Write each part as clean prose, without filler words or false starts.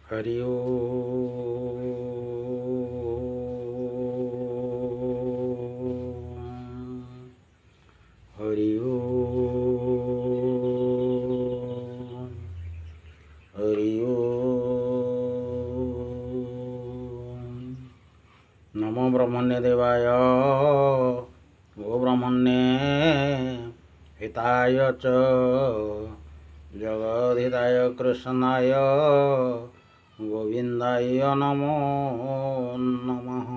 हरि ओम हरि ओम हरि ओम नमो ब्रह्मण्य देवाय गो ब्रह्मण्ये हिताय च जगद्धिताय कृष्णाय गोविंदाय नमो नमः।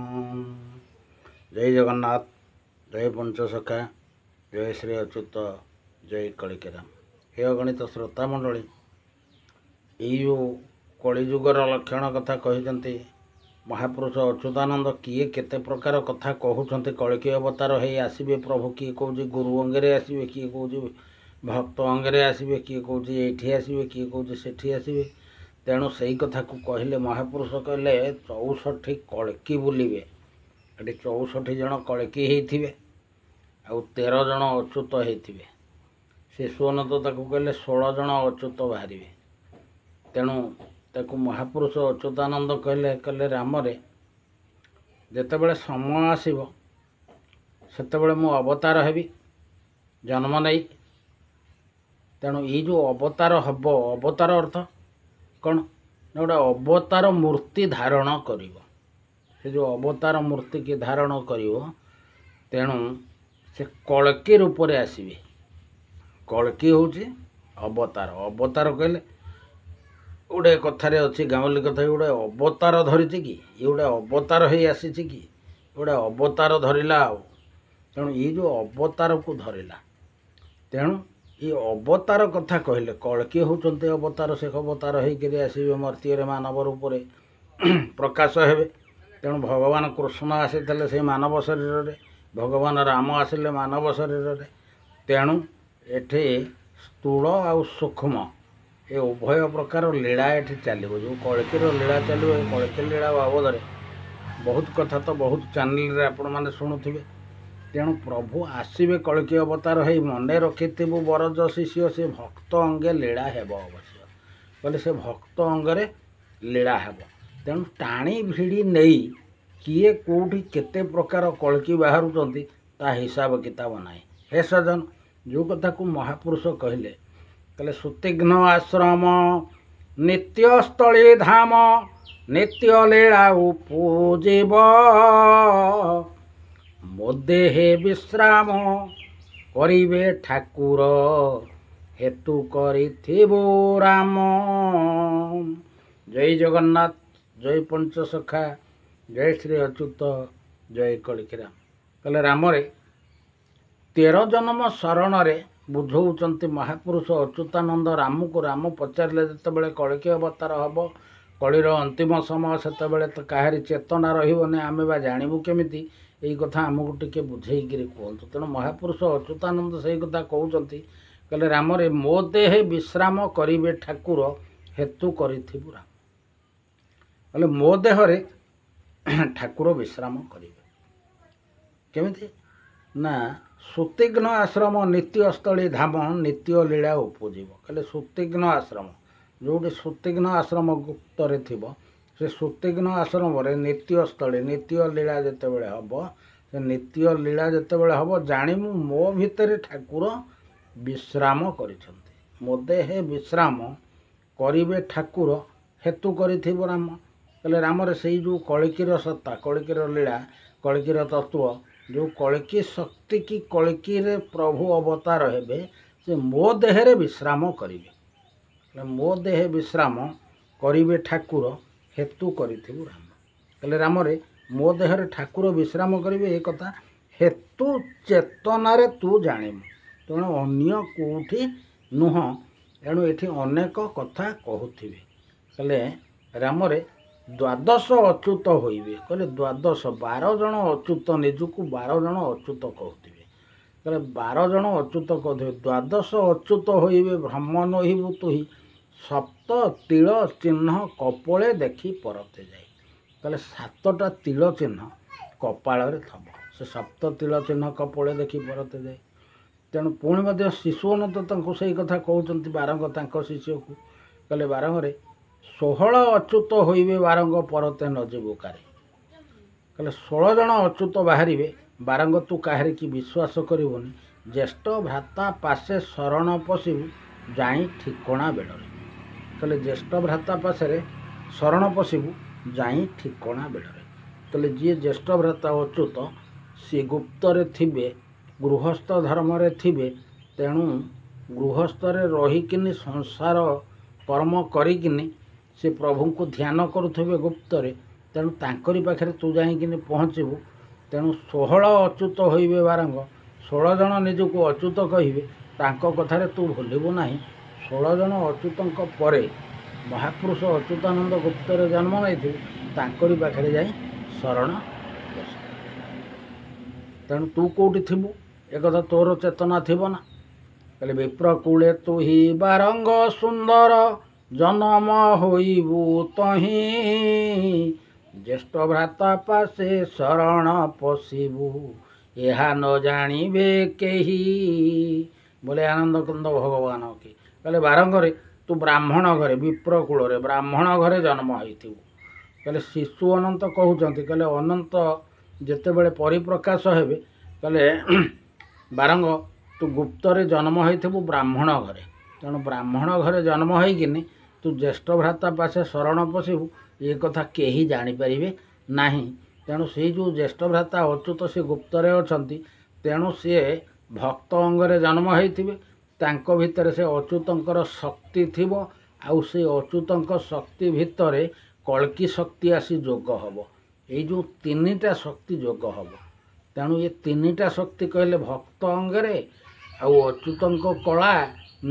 जय जगन्नाथ, जय पंचसखा, जय श्री अच्युत, जय कलिकेराम। हे अगणित श्रोता मंडली, यो कलिजुगर लक्षण कथा कहते महापुरुष अच्युतानंद किए केते प्रकार कथा कहते। कलिकी अवतार है आसवे प्रभु, किए कौच गुरु अंगे आसवे, किए कौच भक्त अंगे आसवे, किए कौच ये आसवे, किए कौच सेठी आसवे। तेणु से कथा को कहले महापुरुष कहले 64 कलिकी बुलिबे। ये 64 जन कलिकी होइथिबे आ 13 जन अच्युत होइथिबे। शिशुअनंत ताकू कहले 16 जन अच्युत बाहरिबे। तेणु ताकू महापुरुष अच्युतानंद कहले कहले रामरे जेतेबेले समय आसीबो सेतेबेले मु अवतार हेबी जन्म नहीं। तेणु ये जो अवतार हब, अवतार अर्थ कौन? गोटे अवतार मूर्ति धारण करिवो। से जो अवतार मूर्ति की धारण करिवो, तेणु से कल्की रूप रे आसीबे। कल्की होउची अवतार। अवतार कहले गोटे कथारे अच्छी गाँवली कथा, गोटे अवतार धरिची कि ये गोटे अवतार हो आसीची कि गोटे अवतार धरला। तेणु ये जो अवतार को धरला, तेणु ये अवतार कथा कहले कल्की होउचंते अवतार। से अवतार होकर आसवे मर्त्य मानव रूप से प्रकाश हेबे। तेणु भगवान कृष्ण आसीते से मानव शरीर रे, भगवान राम आसिले मानव शरीर रे। तेणु एठे स्थूल आउ सूक्ष्म ये उभय प्रकार लीला एठी चलिबो। जो कल्कीर लीला चलिबो, ये कल्की लीला बाबद बहुत कथा तो बहुत चैनल रे आपण माने शुणुथिबे। तेणु प्रभु आसवे कल्की अवतार है मन रखिथु बरज शिष्य से भक्त अंगे लीला हेब अवश्य। कहले से भक्त अंगरे लीला हेब। तेणु टाणी भिड़ी नहीं किए कौटी केते प्रकार कल्की बाहरुचंती ता हिसाब किताब नाही। हे सजन, जो कथा को महापुरुष कहले कहले सुतिघ्न आश्रम नित्यस्थली धाम नित्य लीला उपजीव मोदेहे विश्राम करिवे ठाकुर हेतु करिथिबो राम। जय जगन्नाथ, जय पंचसखा, जय श्री अच्युत, जय कलिकेराम। कहले रामरे 13 जन्म शरण रे बुझौचंती महापुरुष अच्युतानंद राम को। राम पचारे जितेबाला कल्की अवतार हम, कलिर अंतिम समय सेतेबाला तो काहारी चेतना रहिबने, आमे बा जानिबु केमिति? यही कथा आमको टिके बुझेइकिरी कहतु। तेणु महापुरुष अच्युतानंद से कथा कहते कहले रामरे मो देहे विश्राम करिवे ठाकुर हेतु करिथिबु राम। कहले मो देहरे ठाकुर विश्राम करिवे केमिति ना? सुतिघ्न आश्रम नित्यस्थली धाम नित्य लीला उपजीव। कहले सुतिघ्न आश्रम जोटी सुतिघ्न आश्रम गुप्तरे थिबो, से सुतिघ्न आश्रम रे नित्यस्थली नित्य लीला जेतेबेले हब, से नित्य लीला जेतेबेले हब जानिमु मो भितरे ठाकुर विश्राम करिसंती। मो देहे विश्राम करिवे ठाकुर हेतु करिथिबो राम। कहले रामरे से जो कल्कीर सत्ता, कल्कीर लीला, कल्कीर तत्व, जो कल्की शक्ति की कल्की रे प्रभु अवतार हेबे, से मो देहरे विश्राम करिवे। मो देहे विश्राम करिवे ठाकुर हेतु करिथिबु राम। कहले रामरे मो देहरे ठाकुर विश्राम करिवे, एक कथा हेतु चेतनारे तू जानिबु। तेणु अन्य कोठी नुह। एणु एठी अनेक कथा कहूथिबे। कहले रामरे 12 अच्युत होइबे। कहले 12 12 जन अच्युत, निजुकु 12 जन अच्युत कहूथिबे। कहले 12 जन अच्युत कहूथिबे। 12 अच्युत होइबे ब्रह्म नहिबु तुही सप्त तिल चिन्ह कपले देखि परते जाए। कहले 7टा तिल चिन्ह कपाल रे थब, से सप्त तिल चिन्ह कपले देखि परते जाए। तेणु पुणी शिशुअनंत से कथा कहते 12 शिष्य को। कहले 12 ଷୋହଳ ଅଚ୍ୟୁତ ହୋଇବେ ବାରଙ୍ଗ ପରତେ ନ ଯିବୁ କାରେ। କହିଲେ 16 ଜଣ ଅଚ୍ୟୁତ ବାହାରିବେ, ବାରଙ୍ଗ ତୁ କାହାରି କି ବିଶ୍ୱାସ କରିବୁନି। ଜ୍ୟେଷ୍ଠ ଭ୍ରାତା ପାଶେ ଶରଣ ପଶିବୁ ଯାଇ ଠିକଣା ବେଳରେ। କହିଲେ ଜ୍ୟେଷ୍ଠ ଭ୍ରାତା ପାଶରେ ଶରଣ ପଶିବୁ ଯାଇ ଠିକଣା ବେଳରେ। କହିଲେ ଯିଏ ଜ୍ୟେଷ୍ଠ ଭ୍ରାତା ଅଚ୍ୟୁତ ସିଏ ଗୁପ୍ତରେ ଥିବେ, ଗୃହସ୍ଥ ଧର୍ମରେ ଥିବେ। ତେଣୁ ଗୃହସ୍ଥରେ ରହିକିନି ସଂସାର କର୍ମ କରିକିନି ସେ ପ୍ରଭୁଙ୍କୁ ଧ୍ୟାନ କରୁଥିବେ ଗୁପ୍ତରେ। ତେଣୁ ତାଙ୍କରି ପାଖରେ ତୁ ଯାଇକିନି ପହଞ୍ଚିବୁ। ତେଣୁ 16 ଅଚ୍ୟୁତ ହୋଇବେ ବାରଙ୍ଗ, 16 ଜଣ ନିଜକୁ ଅଚ୍ୟୁତ କହିବେ, ତାଙ୍କ କଥାରେ ତୁ ଭୁଲିବୁ ନାହିଁ। 16 ଜଣ ଅଚ୍ୟୁତଙ୍କ ପରେ ମହାପୁରୁଷ ଅଚ୍ୟୁତାନନ୍ଦ ଗୁପ୍ତରେ ଜନ୍ମ ନେଇଥିବେ, ତାଙ୍କରି ପାଖରେ ଯାଇ ଶରଣ ପଶ। ତେଣୁ ତୁ କେଉଁଠି ଥିବୁ ଏକଥା ତୋର ଚେତନା ଥିବ ନା। କହିଲେ ବିପ୍ରକୂଳେ ତୁ ହି ବାରଙ୍ଗ ସୁନ୍ଦର, ଜନମ ହୋଇବୁ ତହିଁ ଜ୍ୟେଷ୍ଠ ଭ୍ରାତା ପାଶେ ଶରଣ ପଶିବୁ, ଏହା ନ ଜାଣିବେ କେହି। ବୋଲେ ଆନନ୍ଦ କୁନ୍ଦ ଭଗବାନ କି। କହିଲେ ବାରଙ୍ଗରେ ତୁ ବ୍ରାହ୍ମଣ ଘରେ, ବିପ୍ରକୂଳରେ ବ୍ରାହ୍ମଣ ଘରେ ଜନ୍ମ ହୋଇଥିବୁ। କହିଲେ ଶିଶୁ ଅନନ୍ତ କହୁଛନ୍ତି। କହିଲେ ଅନନ୍ତ ଯେତେବେଳେ ପରିପ୍ରକାଶ ହେବେ, କହିଲେ ବାରଙ୍ଗ ତୁ ଗୁପ୍ତରେ ଜନ୍ମ ହୋଇଥିବୁ ବ୍ରାହ୍ମଣ ଘରେ। ତେଣୁ ବ୍ରାହ୍ମଣ ଘରେ ଜନ୍ମ ହୋଇକିନି ତୁ ଜ୍ୟେଷ୍ଠ ଭ୍ରାତା ପାଶେ ଶରଣ ପଶିବୁ, ଏ କଥା କେହି ଜାଣିପାରିବେ ନାହିଁ। ତେଣୁ ସେଇ ଯେଉଁ ଜ୍ୟେଷ୍ଠ ଭ୍ରାତା ଅଚ୍ୟୁତ ସେ ଗୁପ୍ତରେ ଅଛନ୍ତି। ତେଣୁ ସିଏ ଭକ୍ତ ଅଙ୍ଗରେ ଜନ୍ମ ହୋଇଥିବେ, ତାଙ୍କ ଭିତରେ ସେ ଅଚ୍ୟୁତଙ୍କର ଶକ୍ତି ଥିବ। ଆଉ ସେ ଅଚ୍ୟୁତଙ୍କ ଶକ୍ତି ଭିତରେ କଳ୍କି ଶକ୍ତି ଆସି ଯୋଗ ହେବ। ଏଇ ଯେଉଁ ତିନିଟା ଶକ୍ତି ଯୋଗ ହେବ। ତେଣୁ ଏ ତିନିଟା ଶକ୍ତି କହିଲେ ଭକ୍ତ ଅଙ୍ଗରେ ଆଉ ଅଚ୍ୟୁତଙ୍କ କଳା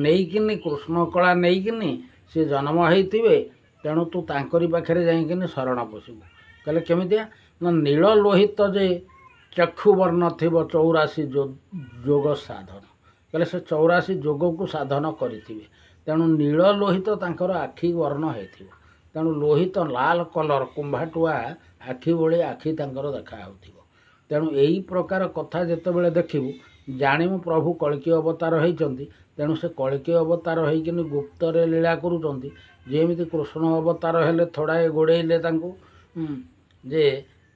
ନେଇକିନି, କୃଷ୍ଣ କଳା ନେଇକିନି ସେ ଜନ୍ମ ହେଇଥିବେ। ତେଣୁ ତୁ ତାଙ୍କରି ପାଖରେ ଯାଇକିନି ଶରଣ ପଶିବୁ। କହିଲେ କେମିତିଆ ନା ନୀଳ ଲୋହିତ ଯେ ଚକ୍ଷୁ ବର୍ଣ୍ଣ ଥିବ 84 ଯୋଗ ସାଧନ। କହିଲେ ସେ 84 ଯୋଗକୁ ସାଧନ କରିଥିବେ। ତେଣୁ ନୀଳ ଲୋହିତ ତାଙ୍କର ଆଖି ବର୍ଣ୍ଣ ହେଇଥିବ। ତେଣୁ ଲୋହିତ ଲାଲ କଲର କୁମ୍ଭାଟୁଆ ଆଖି ଭଳି ଆଖି ତାଙ୍କର ଦେଖା ହେଉଥିବ। ତେଣୁ ଏଇ ପ୍ରକାର କଥା ଯେତେବେଳେ ଦେଖିବୁ ଜାଣିବୁ ପ୍ରଭୁ କଳ୍କି ଅବତାର ହେଇଛନ୍ତି। ତେଣୁ ସେ କଳ୍କି ଅବତାର ହେଇକିନି ଗୁପ୍ତରେ ଲୀଳା କରୁଛନ୍ତି। ଯେମିତି କୃଷ୍ଣ ଅବତାର ହେଲେ ଥୋଡ଼ାଏ ଗୋଡ଼େଇଲେ ତାଙ୍କୁ ଯେ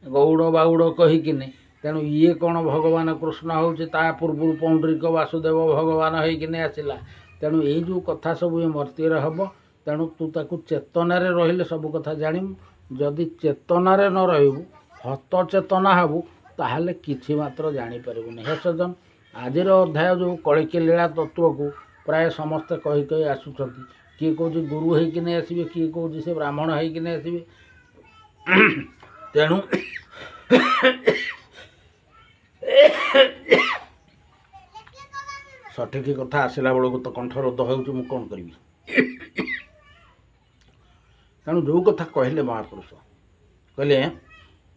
ଗୌଡ଼ ବାଉଡ଼ କହିକିନି। ତେଣୁ ଇଏ କ'ଣ ଭଗବାନ କୃଷ୍ଣ ହେଉଛି, ତା ପୂର୍ବରୁ ପୌଣ୍ଡରିକ ବାସୁଦେବ ଭଗବାନ ହେଇକିନି ଆସିଲା। ତେଣୁ ଏଇ ଯେଉଁ କଥା ସବୁ ଏ ମୂର୍ତ୍ତିରେ ହେବ। ତେଣୁ ତୁ ତାକୁ ଚେତନାରେ ରହିଲେ ସବୁ କଥା ଜାଣିବୁ। ଯଦି ଚେତନାରେ ନ ରହିବୁ, ହତ ଚେତନା ହେବୁ, ତାହେଲେ କିଛି ମାତ୍ର ଜାଣିପାରିବୁନି। ହେ ସଜ୍ଜନ, ଆଜିର ଅଧ୍ୟାୟ ଯେଉଁ କଳ୍କି ଲୀଳା ତତ୍ତ୍ୱକୁ ପ୍ରାୟ ସମସ୍ତେ କହି କହି ଆସୁଛନ୍ତି। କିଏ କହୁଛି ଗୁରୁ ହେଇକିନି ଆସିବେ, କିଏ କହୁଛି ସେ ବ୍ରାହ୍ମଣ ହେଇକିନି ଆସିବେ। ତେଣୁ ସଠିକ୍ କଥା ଆସିଲା ବେଳକୁ ତ କଣ୍ଠରୋଧ ହେଉଛି, ମୁଁ କ'ଣ କରିବି। ତେଣୁ ଯେଉଁ କଥା କହିଲେ ମହାପୁରୁଷ କହିଲେ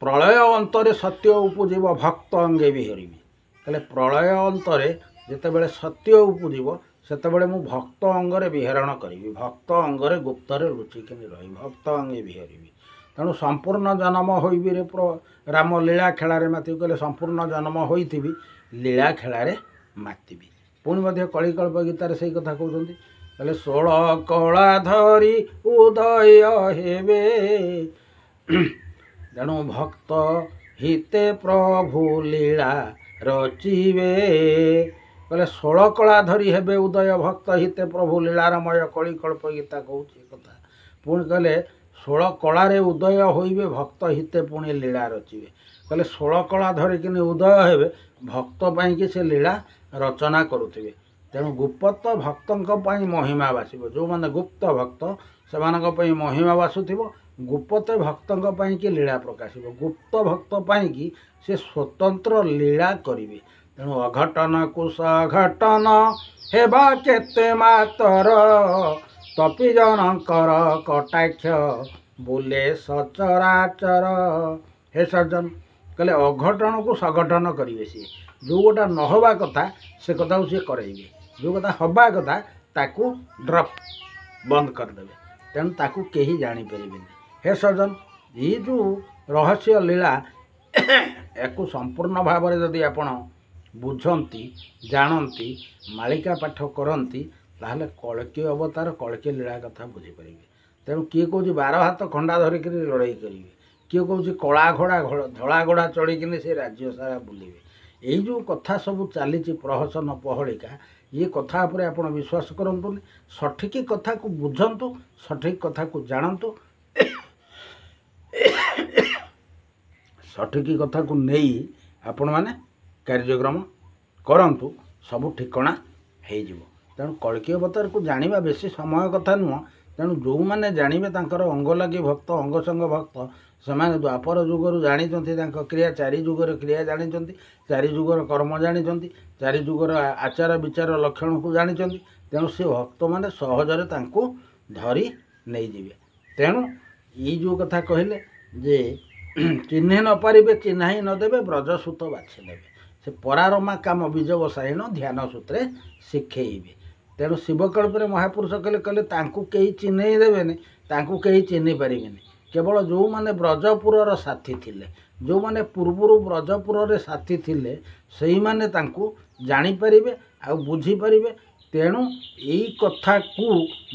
ପ୍ରଳୟ ଅନ୍ତରେ ସତ୍ୟ ଉପୁଜିବ ଭକ୍ତ ଅଙ୍ଗେ ବିହରିବି। କହିଲେ ପ୍ରଳୟ ଅନ୍ତରେ ଯେତେବେଳେ ସତ୍ୟ ଉପୁଜିବ ସେତେବେଳେ ମୁଁ ଭକ୍ତ ଅଙ୍ଗରେ ବିହରଣ କରିବି। ଭକ୍ତ ଅଙ୍ଗରେ ଗୁପ୍ତରେ ଲୁଚିକିନି ରହିବି, ଭକ୍ତ ଅଙ୍ଗେ ବିହରିବି। ତେଣୁ ସମ୍ପୂର୍ଣ୍ଣ ଜନ୍ମ ହୋଇବି ରେ ରାମ ଲୀଳା ଖେଳାରେ ମାତିବି। କହିଲେ ସମ୍ପୂର୍ଣ୍ଣ ଜନ୍ମ ହୋଇଥିବି, ଲୀଳା ଖେଳାରେ ମାତିବି। ପୁଣି ମଧ୍ୟ କଳିକଳ୍ପ ଗୀତାରେ ସେଇ କଥା କହୁଛନ୍ତି। କହିଲେ 16 କଳା ଧରି ଉଦୟ ହେବେ, ତେଣୁ ଭକ୍ତ ହିତେ ପ୍ରଭୁ ଲୀଳା ରଚିବେ। କହିଲେ 16 କଳା ଧରି ହେବେ ଉଦୟ, ଭକ୍ତ ହିତେ ପ୍ରଭୁ ଲୀଳାରମୟ। କଳିକଳ୍ପ ଗୀତା କହୁଛି କଥା। ପୁଣି କହିଲେ 16 କଳାରେ ଉଦୟ ହୋଇବେ, ଭକ୍ତ ହିତେ ପୁଣି ଲୀଳା ରଚିବେ। କହିଲେ 16 କଳା ଧରିକିନି ଉଦୟ ହେବେ, ଭକ୍ତ ପାଇଁକି ସେ ଲୀଳା ରଚନା କରୁଥିବେ। ତେଣୁ ଗୁପ୍ତ ଭକ୍ତଙ୍କ ପାଇଁ ମହିମା ବାସିବ। ଯେଉଁମାନେ ଗୁପ୍ତ ଭକ୍ତ ସେମାନଙ୍କ ପାଇଁ ମହିମା ବାସୁଥିବ। ଗୁପ୍ତ ଭକ୍ତଙ୍କ ପାଇଁକି ଲୀଳା ପ୍ରକାଶିବ। ଗୁପ୍ତ ଭକ୍ତ ପାଇଁକି ସେ ସ୍ୱତନ୍ତ୍ର ଲୀଳା କରିବେ। ତେଣୁ ଅଘଟନକୁ ସଘଟନ ହେବା କେତେ ମାତର, ତପି ଜଣଙ୍କର କଟାକ୍ଷ ବୁଲେ ସଚରାଚର। ହେ ସଜ୍ଜନ, କହିଲେ ଅଘଟଣକୁ ସଘଟନ କରିବେ। ସିଏ ଯେଉଁ ଗୋଟା ନ ହେବା କଥା ସେ କଥାକୁ ସିଏ କରେଇବେ, ଯେଉଁ କଥା ହେବା କଥା ତାକୁ ଡ୍ରପ୍ ବନ୍ଦ କରିଦେବେ। ତେଣୁ ତାକୁ କେହି ଜାଣିପାରିବେନି। ହେ ସଜ୍ଜନ, ଏଇ ଯେଉଁ ରହସ୍ୟ ଲୀଳା ୟାକୁ ସମ୍ପୂର୍ଣ୍ଣ ଭାବରେ ଯଦି ଆପଣ ବୁଝନ୍ତି, ଜାଣନ୍ତି, ମାଳିକା ପାଠ କରନ୍ତି, ତାହେଲେ କଳ୍କି ଅବତାର କଳ୍କି ଲୀଳା କଥା ବୁଝିପାରିବେ। ତେଣୁ କିଏ କହୁଛି 12 ହାତ ଖଣ୍ଡା ଧରିକିରି ଲଢ଼େଇ କରିବେ, କିଏ କହୁଛି କଳା ଘୋଡ଼ା ଧଳା ଘୋଡ଼ା ଚଢ଼ିକିନି ସେ ରାଜ୍ୟ ସାରା ବୁଲିବେ। ଏଇ ଯେଉଁ କଥା ସବୁ ଚାଲିଛି ପ୍ରହସନ ପହଳିକା, ଇଏ କଥା ଉପରେ ଆପଣ ବିଶ୍ୱାସ କରନ୍ତୁନି। ସଠିକ୍ କଥାକୁ ବୁଝନ୍ତୁ, ସଠିକ୍ କଥାକୁ ଜାଣନ୍ତୁ, ସଠିକ୍ କଥାକୁ ନେଇ ଆପଣମାନେ କାର୍ଯ୍ୟକ୍ରମ କରନ୍ତୁ, ସବୁ ଠିକଣା ହେଇଯିବ। ତେଣୁ କଳ୍କୀ ଅବତାରକୁ ଜାଣିବା ବେଶୀ ସମୟ କଥା ନୁହଁ। ତେଣୁ ଯେଉଁମାନେ ଜାଣିବେ ତାଙ୍କର ଅଙ୍ଗ ଲାଗି ଭକ୍ତ, ଅଙ୍ଗସଙ୍ଗ ଭକ୍ତ, ସେମାନେ ଦ୍ୱାପର ଯୁଗରୁ ଜାଣିଛନ୍ତି ତାଙ୍କ କ୍ରିୟା, 4 ଯୁଗର କ୍ରିୟା ଜାଣିଛନ୍ତି, 4 ଯୁଗର କର୍ମ ଜାଣିଛନ୍ତି, 4 ଯୁଗର ଆଚାର ବିଚାର ଲକ୍ଷଣକୁ ଜାଣିଛନ୍ତି। ତେଣୁ ସେ ଭକ୍ତମାନେ ସହଜରେ ତାଙ୍କୁ ଧରି ନେଇଯିବେ। ତେଣୁ ଏଇ ଯେଉଁ କଥା କହିଲେ ଯେ ଚିହ୍ନି ନ ପାରିବେ ଚିହ୍ନା ହିଁ ନ ଦେବେ, ବ୍ରଜସୁତ ବାଛି ନେବେ, ସେ ପରାରମା କାମ ବୀଜ ବସାଇଣ ଧ୍ୟାନ ସୂତ୍ରେ ଶିଖେଇବେ। ତେଣୁ ଶିବକଳ୍ପରେ ମହାପୁରୁଷ କହିଲେ ତାଙ୍କୁ କେହି ଚିହ୍ନେଇ ଦେବେନି, ତାଙ୍କୁ କେହି ଚିହ୍ନି ପାରିବେନି। କେବଳ ଯେଉଁମାନେ ବ୍ରଜପୁରର ସାଥୀ ଥିଲେ, ଯେଉଁମାନେ ପୂର୍ବରୁ ବ୍ରଜପୁରରେ ସାଥୀ ଥିଲେ, ସେଇମାନେ ତାଙ୍କୁ ଜାଣିପାରିବେ ଆଉ ବୁଝିପାରିବେ। ତେଣୁ ଏଇ କଥାକୁ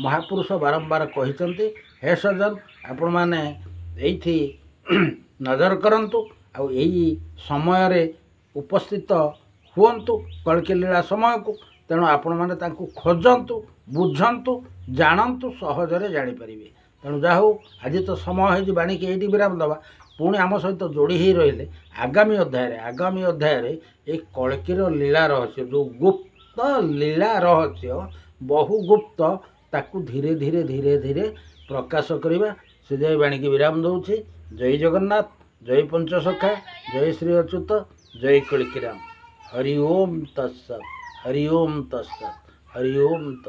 ମହାପୁରୁଷ ବାରମ୍ବାର କହିଛନ୍ତି। ହେ ସଜ୍ଜନ, ଆପଣମାନେ ଏଇଠି ନଜର କରନ୍ତୁ ଆଉ ଏଇ ସମୟରେ ଉପସ୍ଥିତ ହୁଅନ୍ତୁ କଳ୍କୀ ଲୀଳା ସମୟକୁ। ତେଣୁ ଆପଣମାନେ ତାଙ୍କୁ ଖୋଜନ୍ତୁ, ବୁଝନ୍ତୁ, ଜାଣନ୍ତୁ, ସହଜରେ ଜାଣିପାରିବେ। ତେଣୁ ଯାହା ହଉ, ଆଜି ତ ସମୟ ହେଇଛି, ବାଣୀକି ଏଇଠି ବିରାମ ଦେବା। ପୁଣି ଆମ ସହିତ ଯୋଡ଼ି ହେଇ ରହିଲେ ଆଗାମୀ ଅଧ୍ୟାୟରେ ଏଇ କଳ୍କୀର ଲୀଳା ରହସ୍ୟ, ଯେଉଁ ଗୁପ୍ତ ଲୀଳା ରହସ୍ୟ, ବହୁ ଗୁପ୍ତ, ତାକୁ ଧୀରେ ଧୀରେ ପ୍ରକାଶ କରିବା। ସେ ଯାଇ ବାଣୀକି ବିରାମ ଦେଉଛି। ଜୟ ଜଗନ୍ନାଥ, ଜୟ ପଞ୍ଚସଖା, ଜୟ ଶ୍ରୀ ଅଚ୍ୟୁତ, ଜୟ କଳ୍କୀରାମ। ହରି ଓମ୍ ତତ୍ସତ୍, ହରି ଓମ୍ ତତ୍ସତ୍, ହରି ଓମ୍ ତତ୍ସତ୍।